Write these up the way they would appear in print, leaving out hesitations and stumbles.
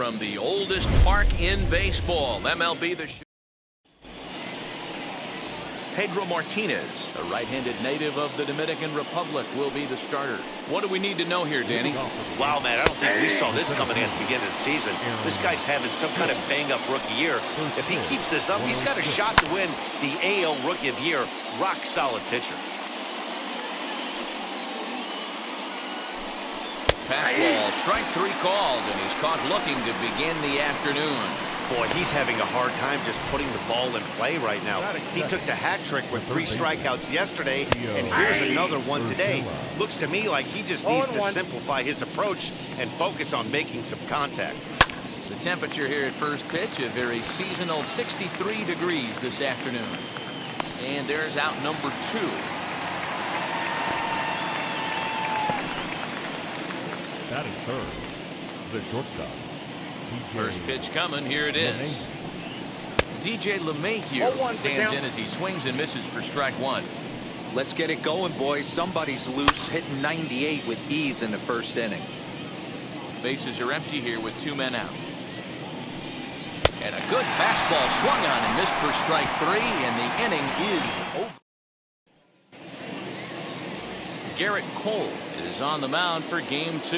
from the oldest park in baseball, MLB The Show. Pedro Martinez, a right-handed native of the Dominican Republic, will be the starter. What do we need to know here, Danny? Wow, man, I don't think we saw this coming in at the beginning of the season. This guy's having some kind of bang-up rookie year. If he keeps this up, he's got a shot to win the AL Rookie of the Year. Rock-solid pitcher. Fastball, strike three called, and he's caught looking to begin the afternoon. Boy, he's having a hard time just putting the ball in play right now. He took the hat trick with 3 strikeouts yesterday, and here's another one today. Looks to me like he just needs to simplify his approach and focus on making some contact. The temperature here at first pitch, a very seasonal 63 degrees this afternoon. And there's out number 2. Batting third, the shortstop. First pitch coming. Here it is. DJ LeMahieu stands in as he swings and misses for strike 1. Let's get it going, boys. Somebody's loose, hitting 98 with ease in the first inning. Bases are empty here with 2 men out. And a good fastball swung on and missed for strike 3, and the inning is over. Garrett Cole is on the mound for game 2.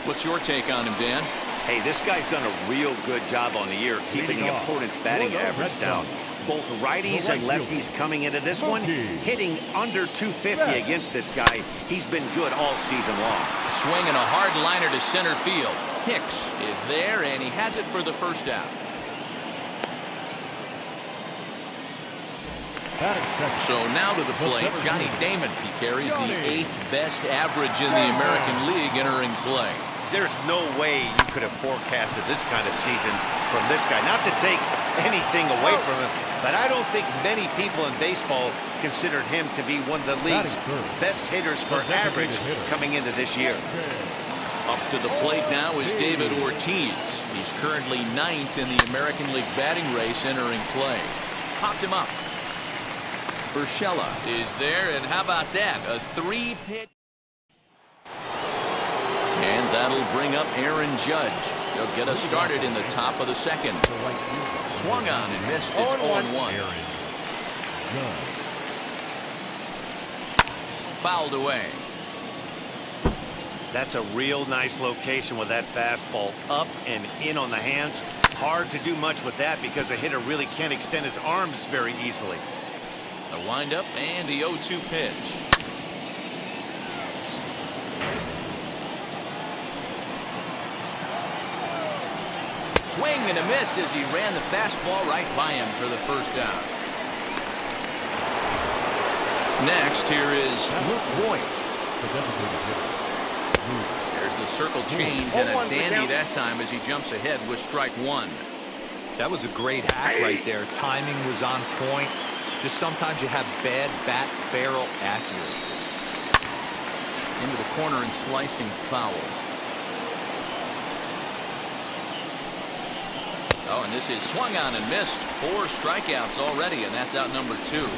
What's your take on him, Dan? Hey, this guy's done a real good job on the year keeping the opponent's batting average down. Both righties and lefties coming into this one, hitting under 250 against this guy. He's been good all season long. Swinging a hard liner to center field. Hicks is there, and he has it for the first out. So now to the plate, Johnny Damon. He carries the 8th best average in the American League entering play. There's no way you could have forecasted this kind of season from this guy. Not to take anything away from him, but I don't think many people in baseball considered him to be one of the league's best hitters for average coming into this year. Up to the plate now is David Ortiz. He's currently 9th in the American League batting race entering play. Popped him up. Urshela is there, and how about that? A 3-pitch. And that'll bring up Aaron Judge. He'll get us started in the top of the second. Swung on and missed. It's 0-1. Fouled away. That's a real nice location with that fastball up and in on the hands. Hard to do much with that because a hitter really can't extend his arms very easily. A windup and the 0-2 pitch. Swing and a miss as he ran the fastball right by him for the first out. Next, here is Luke Voigt. There's the circle change and a dandy that time as he jumps ahead with strike 1. That was a great hack right there. Timing was on point. Just sometimes you have bad bat barrel accuracy. Into the corner and slicing foul. Oh, and this is swung on and missed. 4 strikeouts already, and that's out number 2.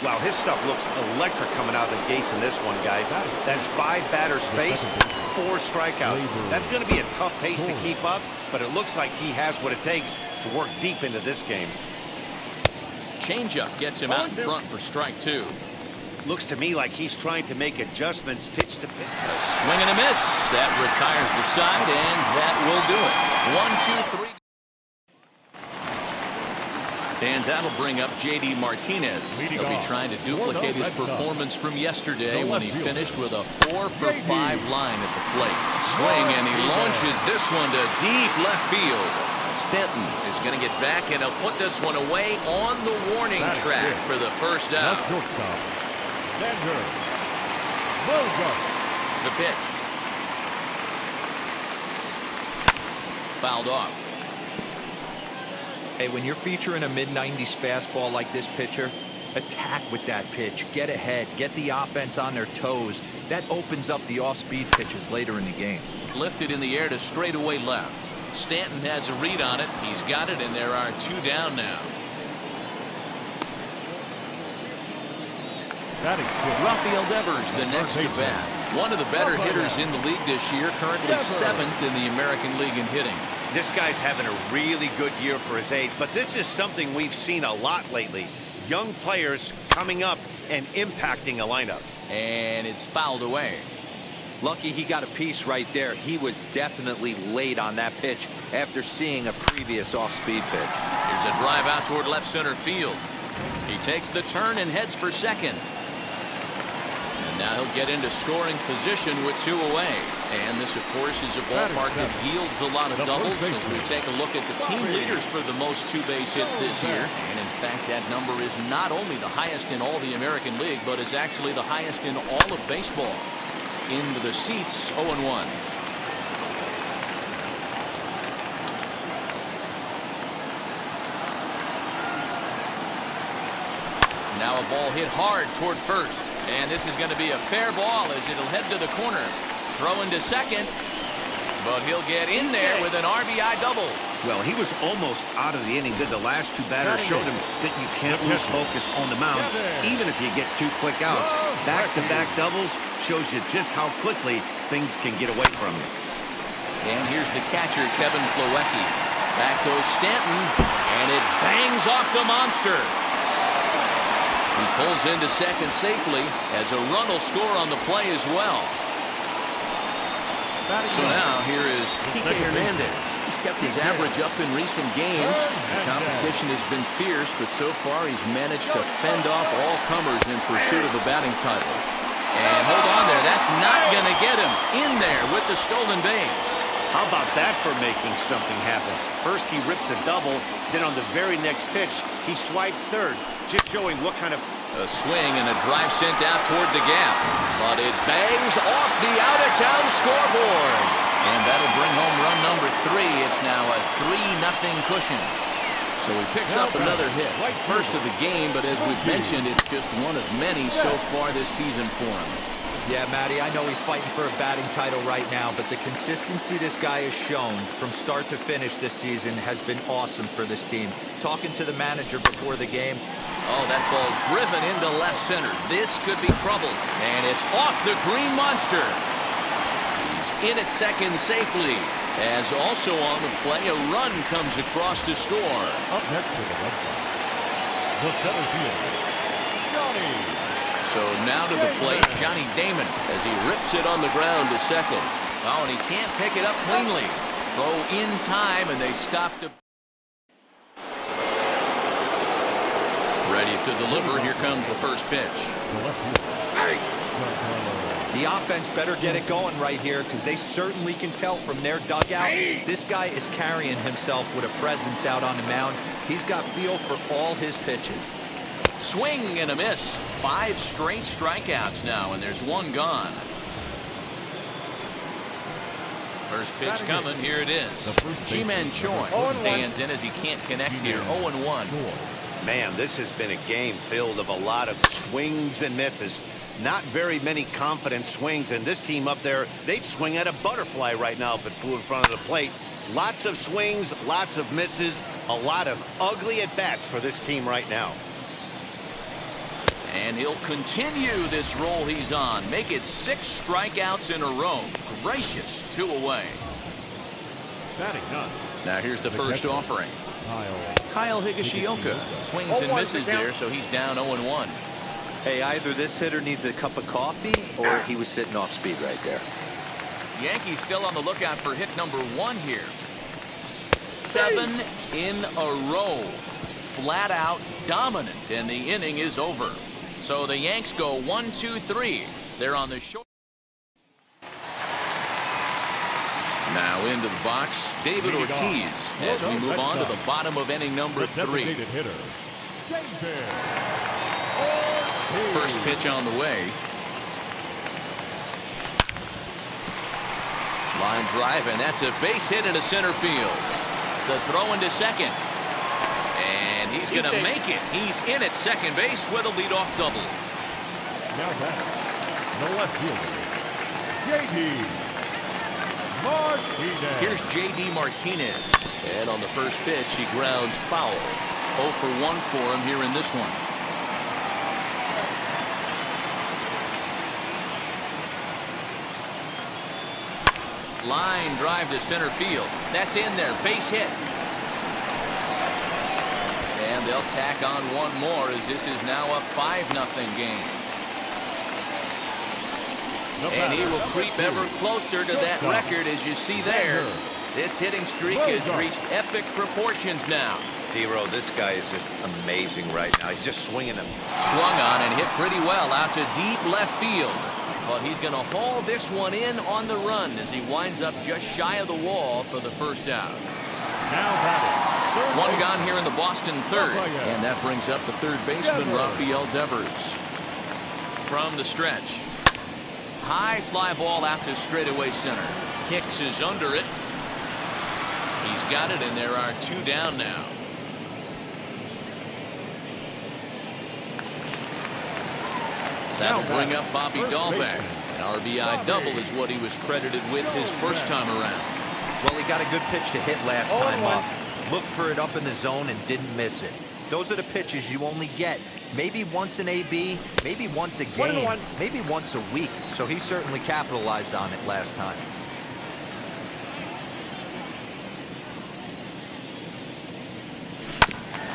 Wow, his stuff looks electric coming out of the gates in this one, guys. That's 5 batters faced, 4 strikeouts. That's going to be a tough pace to keep up, but it looks like he has what it takes to work deep into this game. Changeup gets him out in front for strike 2. Looks to me like he's trying to make adjustments pitch to pitch. A swing and a miss. That retires the side, and that will do it. 1, 2, 3. And that'll bring up J.D. Martinez. He'll be trying to duplicate his performance from yesterday when he finished with a 4-for-5 line at the plate. Swing, and he launches this one to deep left field. Stanton is going to get back, and he'll put this one away on the warning track for the first out. The pitch. Fouled off. Hey, when you're featuring a mid-90s fastball like this pitcher, attack with that pitch. Get ahead. Get the offense on their toes. That opens up the off-speed pitches later in the game. Lifted in the air to straightaway left. Stanton has a read on it. He's got it, and there are 2 down now. Rafael Devers, the next to bat. One of the better hitters in the league this year, currently 7th in the American League in hitting. This guy's having a really good year for his age, but this is something we've seen a lot lately. Young players coming up and impacting a lineup. And it's fouled away. Lucky he got a piece right there. He was definitely late on that pitch after seeing a previous off-speed pitch. Here's a drive out toward left center field. He takes the turn and heads for second. And now he'll get into scoring position with 2 away. And this, of course, is a ballpark that yields a lot of doubles as we take a look at the team leaders for the most 2-base hits this year. And, in fact, that number is not only the highest in all the American League, but is actually the highest in all of baseball. Into the seats, 0-1. Now a ball hit hard toward first. And this is going to be a fair ball as it'll head to the corner. Throwing to second. But he'll get in there with an RBI double. Well, he was almost out of the inning. The last 2 batters showed him that you can't lose focus on the mound, even if you get 2 quick outs. Back-to-back doubles shows you just how quickly things can get away from you. And here's the catcher, Kevin Plawecki. Back goes Stanton, and it bangs off the monster. He pulls into second safely as a run will score on the play as well. So now here is Kike Hernandez. He's kept his average up in recent games. The competition has been fierce, but so far he's managed to fend off all comers in pursuit of a batting title. And hold on there, that's not going to get him in there with the stolen base. How about that for making something happen? First he rips a double, then on the very next pitch he swipes third, just showing what kind of... A swing and a drive sent out toward the gap, but it bangs off the out-of-town scoreboard. And that'll bring home run number 3. It's now a 3-0 cushion. So he picks up another hit. First of the game, but as we've mentioned, it's just one of many so far this season for him. Yeah, Matty, I know he's fighting for a batting title right now, but the consistency this guy has shown from start to finish this season has been awesome for this team. Talking to the manager before the game. Oh, that ball's driven into left center. This could be trouble. And it's off the green monster. He's in at second safely. As also on the play, a run comes across to score. Up next to the left side, the center fielder, Johnny. So now to the plate, Johnny Damon, as he rips it on the ground to second. Oh, and he can't pick it up cleanly. Throw in time, and they stop the... Ready to deliver. Here comes the first pitch. The offense better get it going right here because they certainly can tell from their dugout. This guy is carrying himself with a presence out on the mound. He's got feel for all his pitches. Swing and a miss. 5 straight strikeouts now, and there's 1 gone. First pitch coming. Here it is. Ji-Man Choi stands in as he can't connect here. 0-1. Man, this has been a game filled of a lot of swings and misses. Not very many confident swings, and this team up there, they'd swing at a butterfly right now if it flew in front of the plate. Lots of swings, lots of misses, a lot of ugly at-bats for this team right now. And he'll continue this roll he's on. Make it 6 strikeouts in a row. Gracious, 2 away. Batting none. Now here's the first offering. Kyle Higashioka swings and misses there, so he's down 0-1. Hey, either this hitter needs a cup of coffee or he was sitting off speed right there. Yankees still on the lookout for hit number 1 here. 7 in a row. Flat out dominant, and the inning is over. So the Yanks go 1-2-3. They're on the short. Now into the box, David Ortiz, as we move on to the bottom of inning number 3. First pitch on the way. Line drive, and that's a base hit into center field. The throw into second. And he's going to make it. He's in at second base with a leadoff double. Now back, the left fielder, J.D. Martinez. Here's J.D. Martinez. And on the first pitch, he grounds foul. 0 for 1 for him here in this one. Line drive to center field. That's in there. Base hit. And they'll tack on one more as this is now a 5-0 game. And he will creep ever closer to that record, as you see there. This hitting streak has reached epic proportions now. Zero, this guy is just amazing right now. He's just swinging them. Swung on and hit pretty well out to deep left field. But he's going to haul this one in on the run as he winds up just shy of the wall for the first out. Now one gone here in the Boston third. And that brings up the third baseman, Rafael Devers. From the stretch. High fly ball out to straightaway center. Hicks is under it. He's got it, and there are 2 down now. That'll bring up Bobby Dahlbeck. An RBI double is what he was credited with his first time around. Well, he got a good pitch to hit last time up. Looked for it up in the zone and didn't miss it. Those are the pitches you only get maybe once an AB, maybe once a game, maybe once a week. So he certainly capitalized on it last time.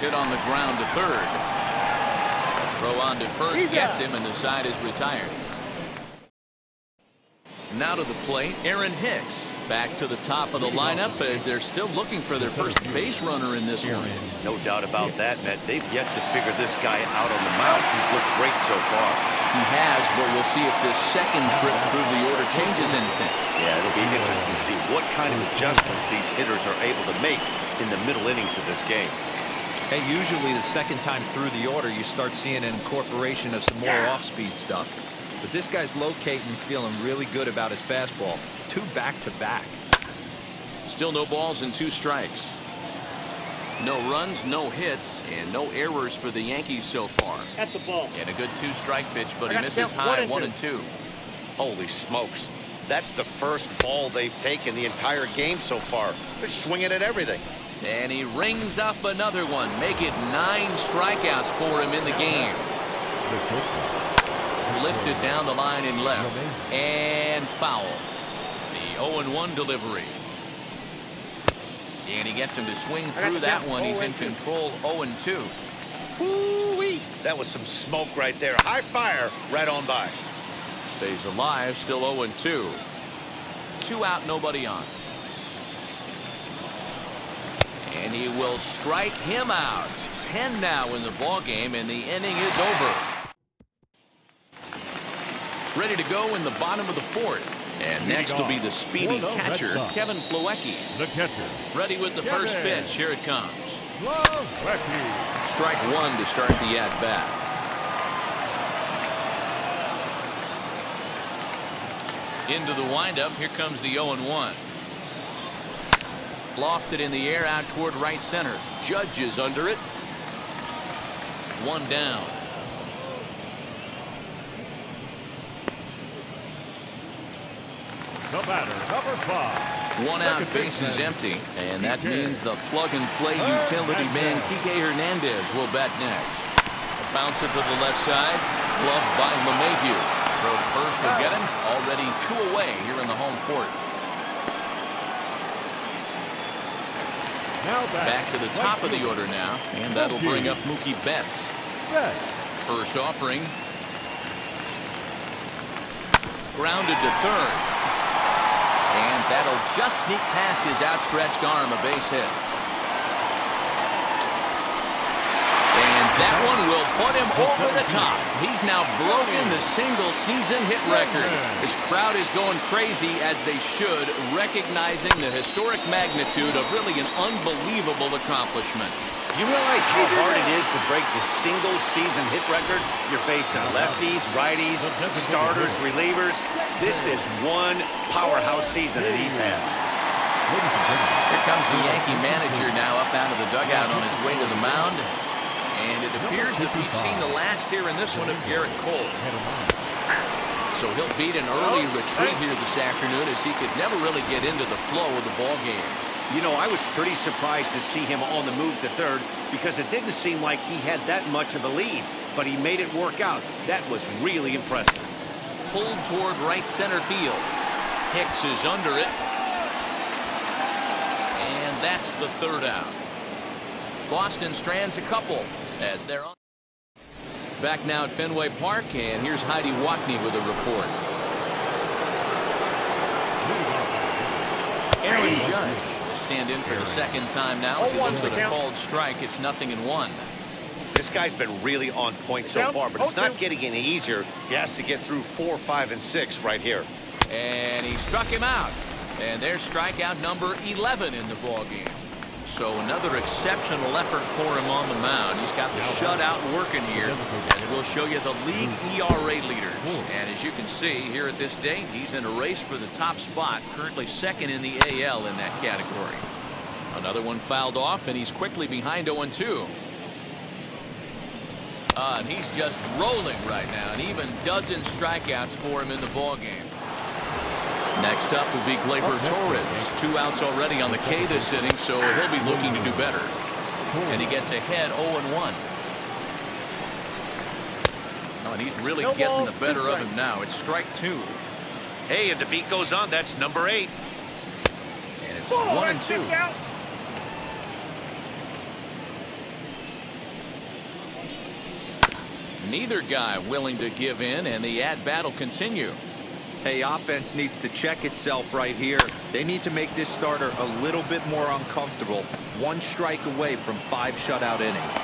Hit on the ground to third. Throw on to first gets him, and the side is retired. Now to the plate, Aaron Hicks. Back to the top of the lineup as they're still looking for their first base runner in this one. No doubt about that, Matt. They've yet to figure this guy out on the mound. He's looked great so far. He has, but we'll see if this second trip through the order changes anything. Yeah, it'll be interesting to see what kind of adjustments these hitters are able to make in the middle innings of this game. Hey, usually the second time through the order, you start seeing an incorporation of some more off-speed stuff. But this guy's locating, feeling really good about his fastball. 2 back-to-back. Still no balls and 2 strikes. No runs, no hits, and no errors for the Yankees so far. At the ball. And a good 2-strike pitch, but he misses high 1 and 2. Holy smokes. That's the first ball they've taken the entire game so far. They're swinging at everything. And he rings up another one. Make it 9 strikeouts for him in the game. Lifted down the line in left. And foul. The 0-1 delivery. And he gets him to swing through that one. He's in control 0-2. Woo-wee. That was some smoke right there. High fire right on by. Stays alive, still 0-2. 2 out, nobody on. And he will strike him out. 10 now in the ball game, and the inning is over. Ready to go in the bottom of the 4th. And next will be the speedy catcher, Kevin Plawecki. The catcher. Ready with the first pitch. Here it comes. Plawecki. Strike 1 to start the at-bat. Into the windup. Here comes the 0-1. Lofted in the air out toward right center. Judge is under it. 1 down. The batter, number 5. 1 out, base is empty, and that means the plug-and-play utility man Kike Hernandez will bat next. A bouncer to the left side, gloved by LeMahieu. Throw to first will get him. Already 2 away here in the home 4th. Now back to the top of the order now, and that'll bring up Mookie Betts. First offering. Grounded to third. And that'll just sneak past his outstretched arm, a base hit. And that one will put him over the top. He's now broken the single-season hit record. His crowd is going crazy, as they should, recognizing the historic magnitude of really an unbelievable accomplishment. You realize how hard it is to break the single-season hit record? You're facing lefties, righties, starters, relievers. This is one powerhouse season that he's had. Here comes the Yankee manager now up out of the dugout on his way to the mound. And it appears that we've seen the last here in this one of Garrett Cole. So he'll beat an early retreat here this afternoon, as he could never really get into the flow of the ball game. You know, I was pretty surprised to see him on the move to third, because it didn't seem like he had that much of a lead, but he made it work out. That was really impressive. Pulled toward right center field. Hicks is under it. and that's the third out. Boston strands a couple as they're on. Back now at Fenway Park, and here's Heidi Wackney with a report. Aaron Judge will stand in for the second time now as he looks at a called strike. It's 0-1. This guy's been really on point so far, but it's not getting any easier. He has to get through 4, 5, and 6 right here. And he struck him out. And there's strikeout number 11 in the ballgame. So another exceptional effort for him on the mound. He's got the shutout working here, as we'll show you the league ERA leaders. And as you can see here at this date, he's in a race for the top spot, currently second in the AL in that category. Another one fouled off, and he's quickly behind 0-2. And he's just rolling right now, and even dozen strikeouts for him in the ballgame. Next up will be Gleyber Torres. 2 outs already on the K this inning, so he'll be looking to do better. And he gets ahead 0-1. Oh, and he's really getting the better of him now. It's strike 2. Hey, and the beat goes on. That's number 8. And it's 1-2. Neither guy willing to give in, and the at-bat will continue. Hey, offense needs to check itself right here. They need to make this starter a little bit more uncomfortable. 1 strike away from 5 shutout innings.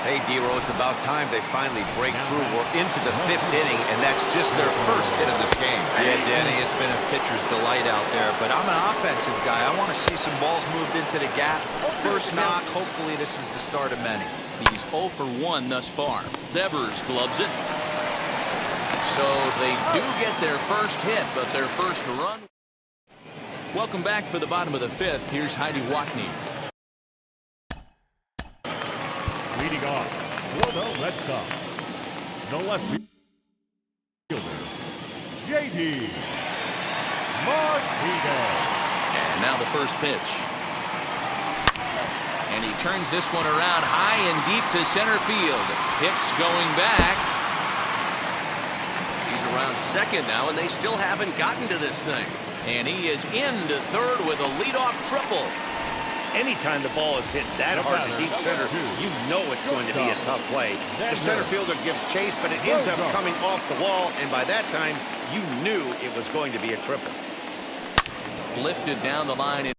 Hey, D-Ro, it's about time they finally break through. We're into the 5th inning, and that's just their first hit of this game. Yeah, Danny, it's been a pitcher's delight out there, but I'm an offensive guy. I want to see some balls moved into the gap. First knock, hopefully this is the start of many. He's 0 for 1 thus far. Devers gloves it. So they do get their first hit, but their first run. Welcome back for the bottom of the 5th. Here's Heidi Wackney. Leading off for the Red Sox, the left fielder, J.D. Martinez. And now the first pitch. And he turns this one around high and deep to center field. Hicks going back. He's around second now, and they still haven't gotten to this thing. And he is into third with a leadoff triple. Anytime the ball is hit that hard to deep center, you know it's going to be a tough play. The center fielder gives chase, but it ends up coming off the wall, and by that time, you knew it was going to be a triple. Lifted down the line.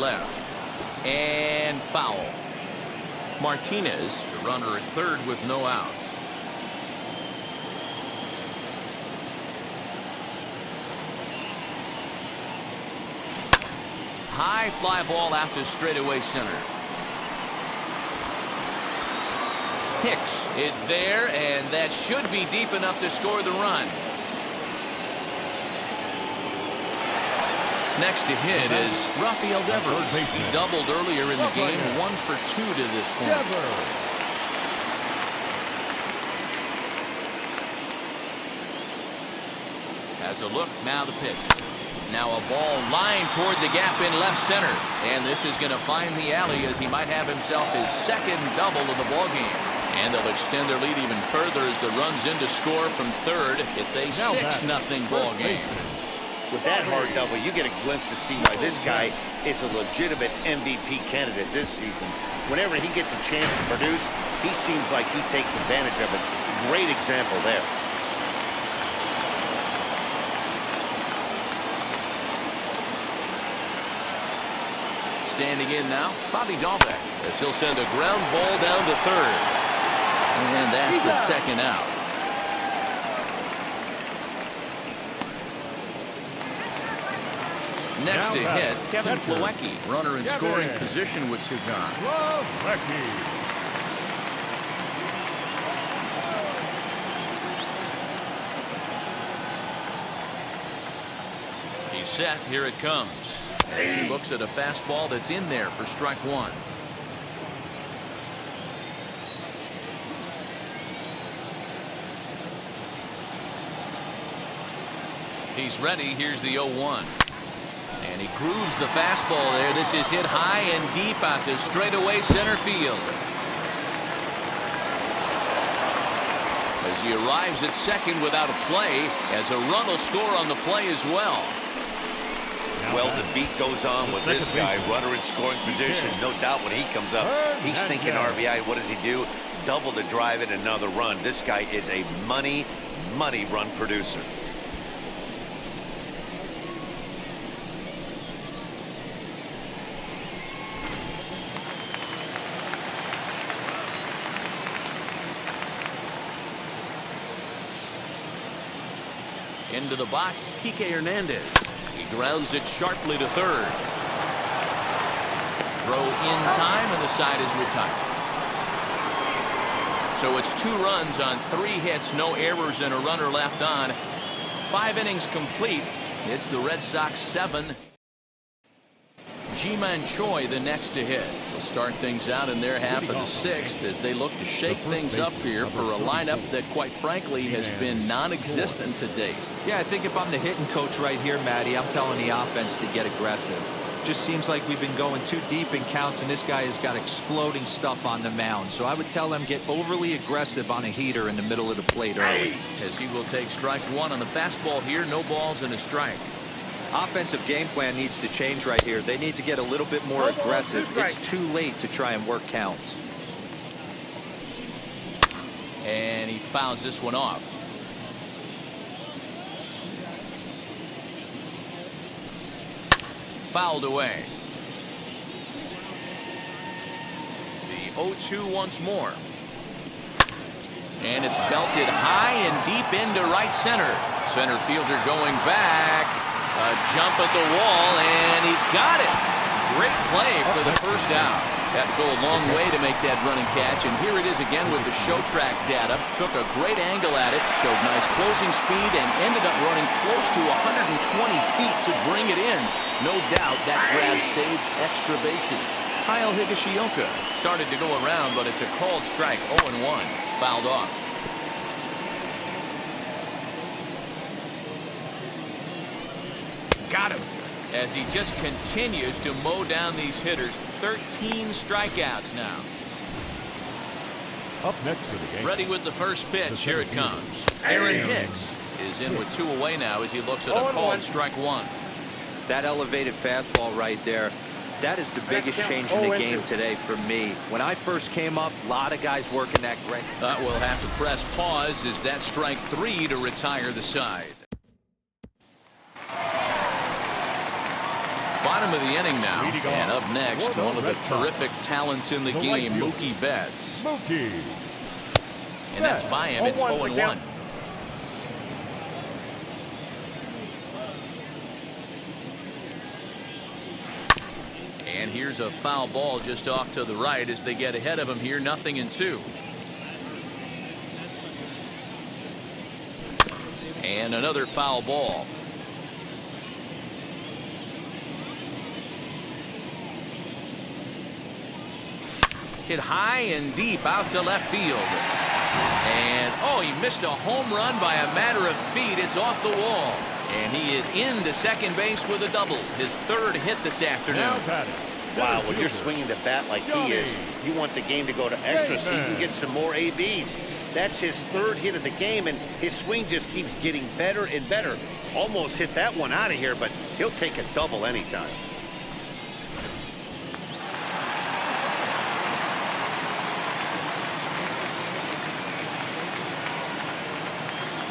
left. And foul. Martinez, the runner at third with no outs. High fly ball out to straightaway center. Hicks is there, and that should be deep enough to score the run. Next to hit is Rafael Devers. He doubled earlier in the game, 1 for 2 to this point. Has a look, now the pitch. Now a ball lined toward the gap in left center. And this is going to find the alley as he might have himself his second double of the ballgame. And they'll extend their lead even further as the run's in to score from third. It's a 6-0 ball game. With that hard double, you get a glimpse to see why this guy is a legitimate MVP candidate this season. Whenever he gets a chance to produce, he seems like he takes advantage of it. Great example there. Standing in now, Bobby Dahlbeck, as he'll send a ground ball down to third. And that's the second out. Next to hit, Kevin Plawecki, runner in scoring position with Sugan. He's set, here it comes. As he looks at a fastball that's in there for strike one. He's ready. Here's the 0-1. And he grooves the fastball there. This is hit high and deep out to straightaway center field. As he arrives at second without a play, as a run will score on the play as well. Well, the beat goes on with this guy, runner in scoring position. No doubt when he comes up, he's thinking RBI. What does he do? Double to drive it, another run. This guy is a money run producer. Into the box, Kike Hernandez. He grounds it sharply to third. Throw in time, and the side is retired. So it's 2 runs on 3 hits, no errors, and a runner left on. 5 innings complete. It's the Red Sox 7. Ji-Man Choi the next to hit. Will start things out in their half of the 6th as they look to shake things up here for a lineup that, quite frankly, has been non-existent to date. Yeah, I think if I'm the hitting coach right here, Matty, I'm telling the offense to get aggressive. Just seems like we've been going too deep in counts, and this guy has got exploding stuff on the mound. So I would tell them get overly aggressive on a heater in the middle of the plate early. As he will take strike one on the fastball here, no balls and a strike. Offensive game plan needs to change right here. They need to get a little bit more aggressive. It's too late to try and work counts. And he fouls this one off. Fouled away. The 0-2 once more. And it's belted high and deep into right center. Center fielder going back. A jump at the wall, and he's got it. Great play for the first out. Had to go a long way to make that running catch, and here it is again with the show track data. Took a great angle at it, showed nice closing speed, and ended up running close to 120 feet to bring it in. No doubt that grab saved extra bases. Kyle Higashioka started to go around, but it's a called strike, 0-1, fouled off. Got him. As he just continues to mow down these hitters. 13 strikeouts now. Up next for the game. Ready with the first pitch. Here it comes. Aaron Hicks is in with 2 away now as he looks at a called strike one. That elevated fastball right there, that is the biggest change in the game today for me. When I first came up, a lot of guys working that great. We'll have to press pause as that strike 3 to retire the side. Bottom of the inning now. And up next, one of the terrific talents in the game, Mookie Betts. Mookie. And that's by him. It's 0-1. And here's a foul ball just off to the right as they get ahead of him here. 0-2. And another foul ball. Hit high and deep out to left field. And, oh, he missed a home run by a matter of feet. It's off the wall. And he is into second base with a double. His third hit this afternoon. Wow, when you're swinging the bat like he is, you want the game to go to extra so you can get some more ABs. That's his third hit of the game, and his swing just keeps getting better and better. Almost hit that one out of here, but he'll take a double anytime.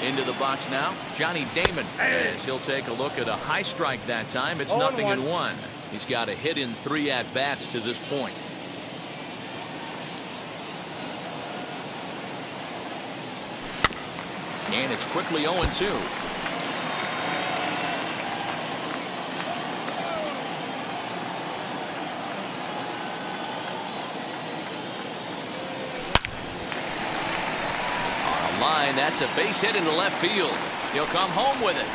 Into the box now, Johnny Damon, as he'll take a look at a high strike that time. It's 0-1. He's got a hit in 3 at-bats to this point. And it's quickly 0-2. Line, that's a base hit into left field. He'll come home with it.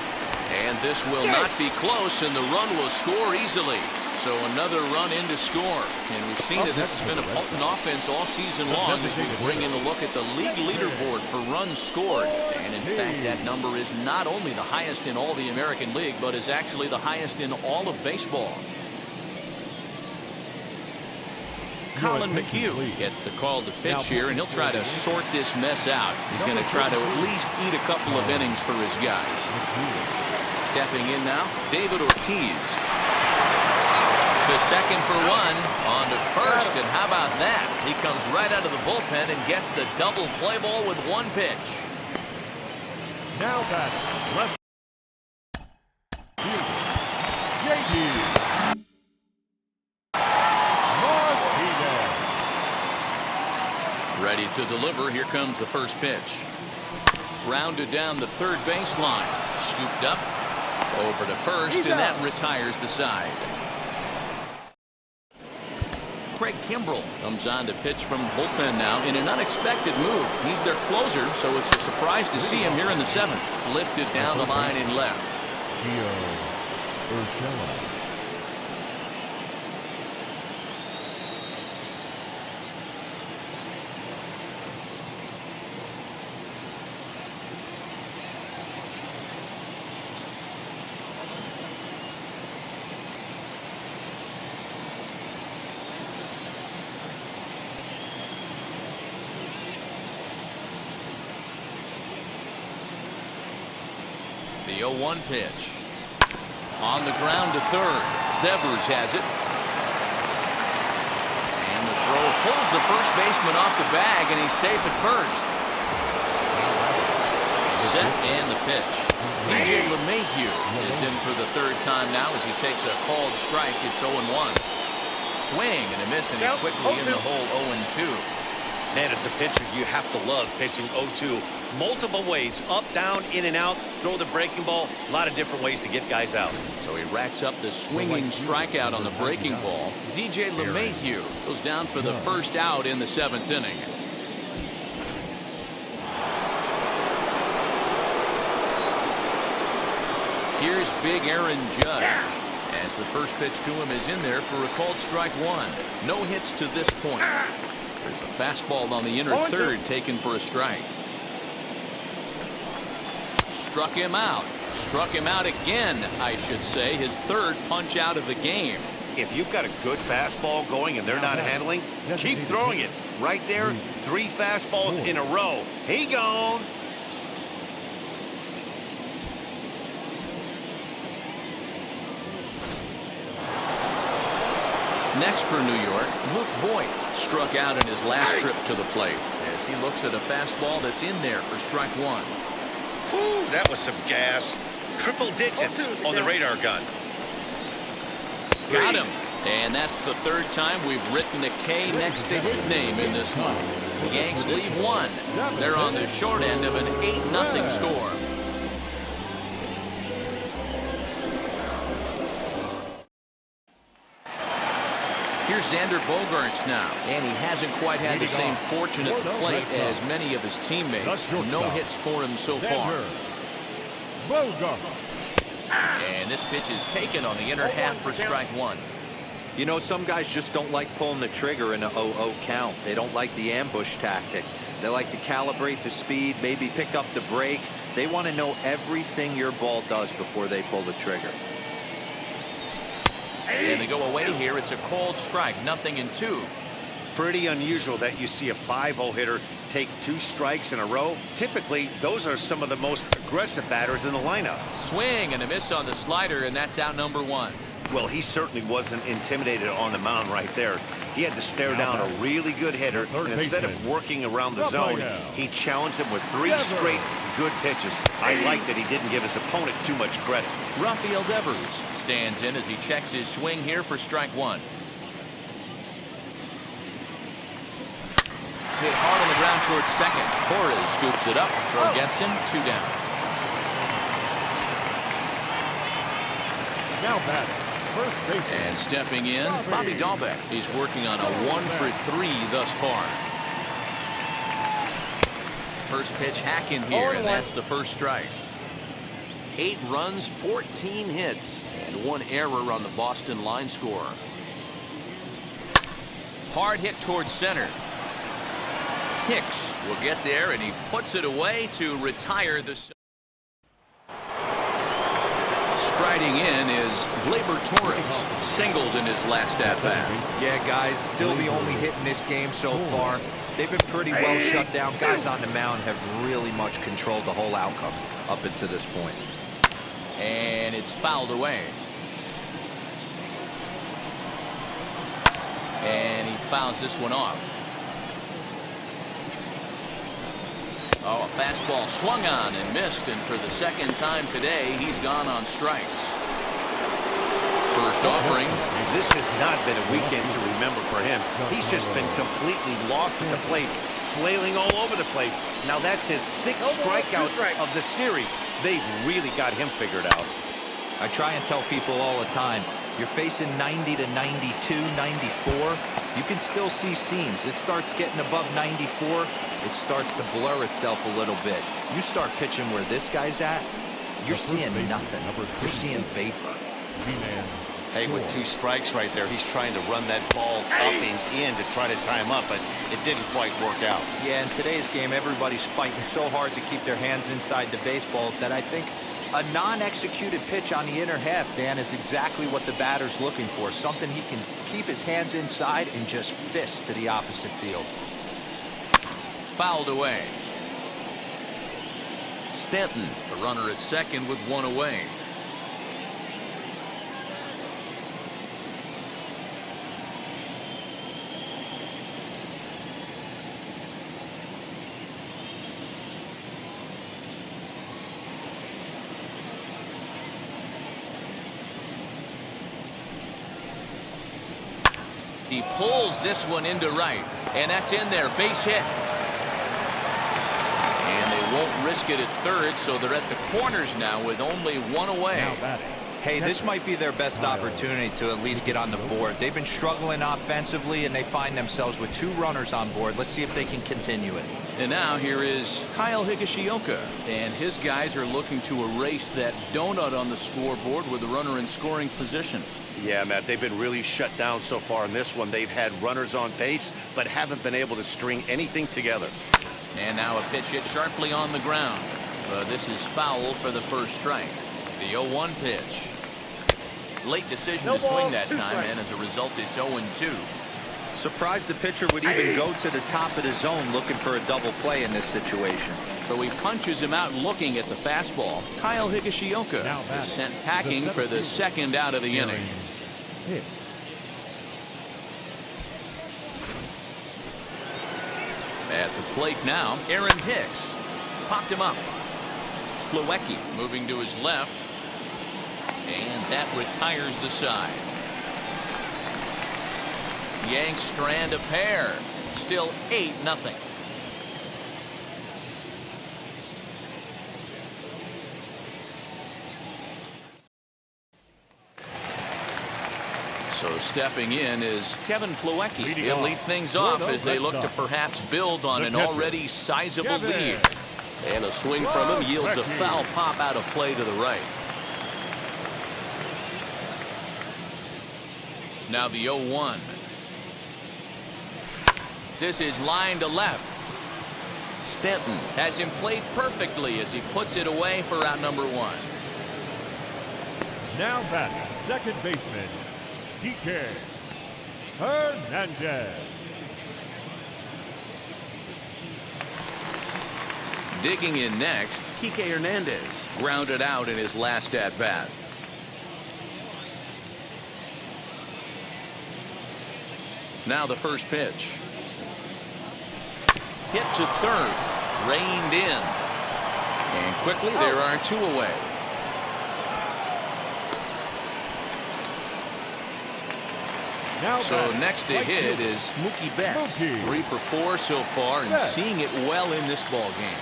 And this will not be close, and the run will score easily. So another run in to score. And we've seen that this has been a potent offense all season long as we bring in a look at the league leaderboard for runs scored. And in fact, that number is not only the highest in all the American League, but is actually the highest in all of baseball. Colin McHugh gets the call to pitch here, and he'll try to sort this mess out. He's going to try to at least eat a couple of innings for his guys. Stepping in now, David Ortiz. To second for one, on to first, and how about that? He comes right out of the bullpen and gets the double play ball with one pitch. Now back left fielder, J.D. Ready to deliver. Here comes the first pitch. Grounded down the third baseline. Scooped up. Over to first, and that retires the side. Craig Kimbrell comes on to pitch from the bullpen now in an unexpected move. He's their closer, so it's a surprise to see him here in the 7th. Lifted down the line in left. Gio Urshela. The 0-1 pitch. On the ground to third. Devers has it. And the throw pulls the first baseman off the bag, and he's safe at first. Set and the pitch. DJ LeMahieu is in for the third time now as he takes a called strike. It's 0-1. Swing and a miss, and he's quickly in the hole. 0-2. Man, as a pitcher, you have to love pitching 0-2. Multiple ways, up, down, in and out, throw the breaking ball. A lot of different ways to get guys out. So he racks up the swinging strikeout on the breaking ball. DJ LeMahieu goes down for the first out in the 7th inning. Here's big Aaron Judge, as the first pitch to him is in there for a called strike 1. No hits to this point. There's a fastball on the inner third taken for a strike. Struck him out. Struck him out again, I should say. His third punch out of the game. If you've got a good fastball going and they're not handling, keep throwing it. Right there, 3 fastballs in a row. He gone. Next for New York, Luke Voigt struck out in his last trip to the plate as he looks at a fastball that's in there for strike 1. Whew, that was some gas. Triple digits on the radar gun. Got him. And that's the third time we've written a K next to his name in this one. The Yanks leave one. They're on the short end of an 8-0 score. Here's Xander Bogaerts now, and he hasn't quite had the same fortune at the plate as many of his teammates. No hits for him so far. And this pitch is taken on the inner half for strike one. You know, some guys just don't like pulling the trigger in a 0-0 count. They don't like the ambush tactic. They like to calibrate the speed, maybe pick up the break. They want to know everything your ball does before they pull the trigger. And they go away here. It's a called strike, 0-2. Pretty unusual that you see a 5-0 hitter take 2 strikes in a row. Typically, those are some of the most aggressive batters in the lineup. Swing and a miss on the slider, and that's out number 1. Well, he certainly wasn't intimidated on the mound right there. He had to stare down a really good hitter, and instead of working around the zone, he challenged him with 3 straight good pitches. I like that he didn't give his opponent too much credit. Rafael Devers stands in as he checks his swing here for strike 1. Hit hard on the ground towards second. Torres scoops it up. Throw gets him. 2 down. Now batting. And stepping in, Bobby Dahlbeck. He's working on a 1-for-3 thus far. First pitch hacking here, and that's the first strike. 8 runs, 14 hits, and 1 error on the Boston line score. Hard hit towards center. Hicks will get there, and he puts it away to retire the... Striding in is Gleyber Torres, singled in his last at-bat. Yeah, guys, still the only hit in this game so far. They've been pretty well shut down. Guys on the mound have really much controlled the whole outcome up until this point. And it's fouled away. And he fouls this one off. Oh, a fastball swung on and missed, and for the second time today, he's gone on strikes. First offering. This has not been a weekend to remember for him. He's just been completely lost at the plate, flailing all over the place. Now that's his 6th strikeout of the series. They've really got him figured out. I try and tell people all the time, you're facing 90 to 92, 94. You can still see seams. It starts getting above 94. It starts to blur itself a little bit. You start pitching where this guy's at, you're seeing nothing. You're seeing vapor. Hey, with 2 strikes right there, he's trying to run that ball up and in to try to tie him up, but it didn't quite work out. Yeah, in today's game, everybody's fighting so hard to keep their hands inside the baseball that I think a non-executed pitch on the inner half, Dan, is exactly what the batter's looking for. Something he can keep his hands inside and just fist to the opposite field. Fouled away. Stanton, the runner at second with 1 away. He pulls this one into right, and that's in there. Base hit. And they won't risk it at third, so they're at the corners now with only 1 away. Hey, this might be their best opportunity to at least get on the board. They've been struggling offensively, and they find themselves with 2 runners on board. Let's see if they can continue it. And now here is Kyle Higashioka, and his guys are looking to erase that donut on the scoreboard with the runner in scoring position. Yeah, Matt, they've been really shut down so far in this one. They've had runners on base, but haven't been able to string anything together. And now a pitch hit sharply on the ground. This is foul for the first strike. The 0-1 pitch. Late decision to swing that time, and as a result, it's 0-2. Surprised the pitcher would even go to the top of the zone looking for a double play in this situation. So he punches him out looking at the fastball. Kyle Higashioka is sent packing for the second out of the inning. At the plate now, Aaron Hicks popped him up. Plawecki moving to his left, and that retires the side. Yanks strand a pair. Still 8-0. So stepping in is Kevin Plawecki. He'll lead things off as they look to perhaps build on an already sizable lead. And a swing from him yields a foul pop out of play to the right. Now the 0-1. This is line to left. Stanton has him played perfectly as he puts it away for out number 1. Now back, second baseman, DK Hernandez. Digging in next, Kike Hernandez grounded out in his last at-bat. Now the first pitch. Hit to third, reined in, and quickly there are 2 away. So next to hit is Mookie Betts. 3 for 4 so far and seeing it well in this ball game.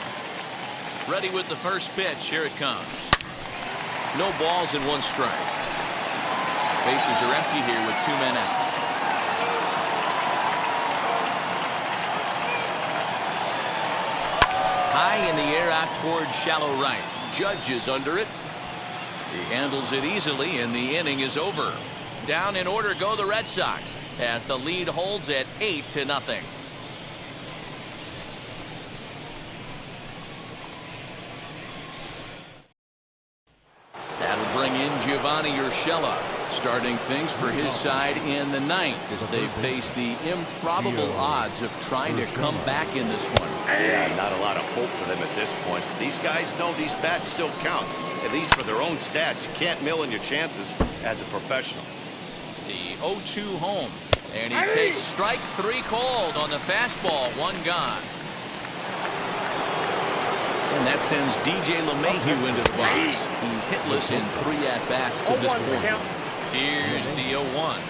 Ready with the first pitch. Here it comes. No balls and 1 strike. Bases are empty here with 2 men out. High in the air out towards shallow right. Judge is under it. He handles it easily and the inning is over. Down in order go the Red Sox as the lead holds at 8-0. That'll bring in Giovanni Urshela, starting things for his side in the 9th as they face the improbable odds of trying to come back in this one. Yeah, not a lot of hope for them at this point. These guys know these bats still count, at least for their own stats. You can't mill in your chances as a professional. The 0-2 home, and he takes strike 3 called on the fastball. 1 gone. And that sends DJ LeMahieu into the box. He's hitless in 3 at-bats to this point. Here's the 0-1.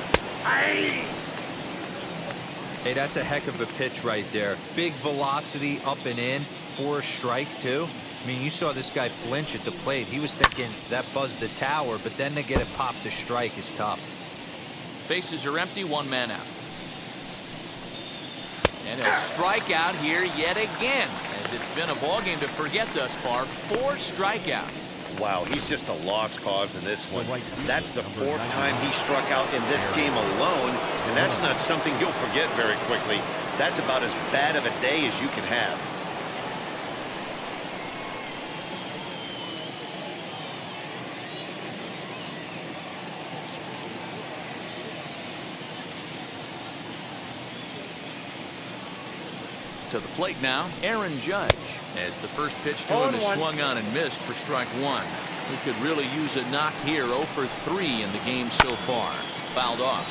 Hey, that's a heck of a pitch right there. Big velocity up and in for a strike, too. I mean, you saw this guy flinch at the plate. He was thinking that buzzed the tower, but then to get it popped to strike is tough. Bases are empty, 1 man out. And a strikeout here yet again, as it's been a ball game to forget thus far. 4 strikeouts. Wow, he's just a lost cause in this one. That's the 4th time he struck out in this game alone, and that's not something you'll forget very quickly. That's about as bad of a day as you can have. To the plate now, Aaron Judge, as the first pitch to him is swung on and missed for strike 1. He could really use a knock here. 0 for 3 in the game so far. Fouled off.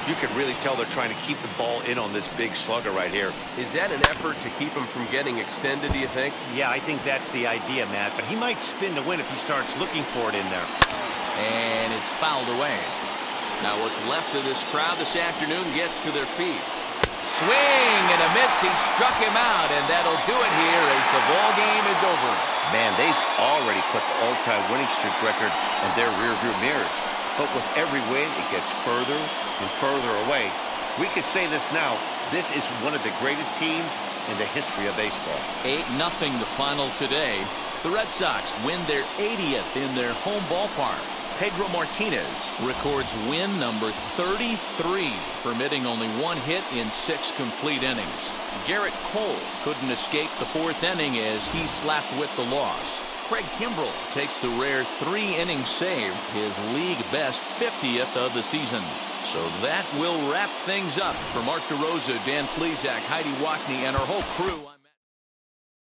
You can really tell they're trying to keep the ball in on this big slugger right here. Is that an effort to keep him from getting extended, do you think? Yeah, I think that's the idea, Matt, but he might spin to win if he starts looking for it in there. And it's fouled away. Now what's left of this crowd this afternoon gets to their feet. Swing and a miss. He struck him out, and that'll do it here as the ball game is over. Man, they've already put the all-time winning streak record in their rearview mirrors. But with every win, it gets further and further away. We could say this now. This is one of the greatest teams in the history of baseball. 8-0 the final today. The Red Sox win their 80th in their home ballpark. Pedro Martinez records win number 33, permitting only 1 hit in 6 complete innings. Garrett Cole couldn't escape the 4th inning as he slapped with the loss. Craig Kimbrell takes the rare 3-inning save, his league best 50th of the season. So that will wrap things up. For Mark DeRosa, Dan Plesac, Heidi Wackney, and our whole crew.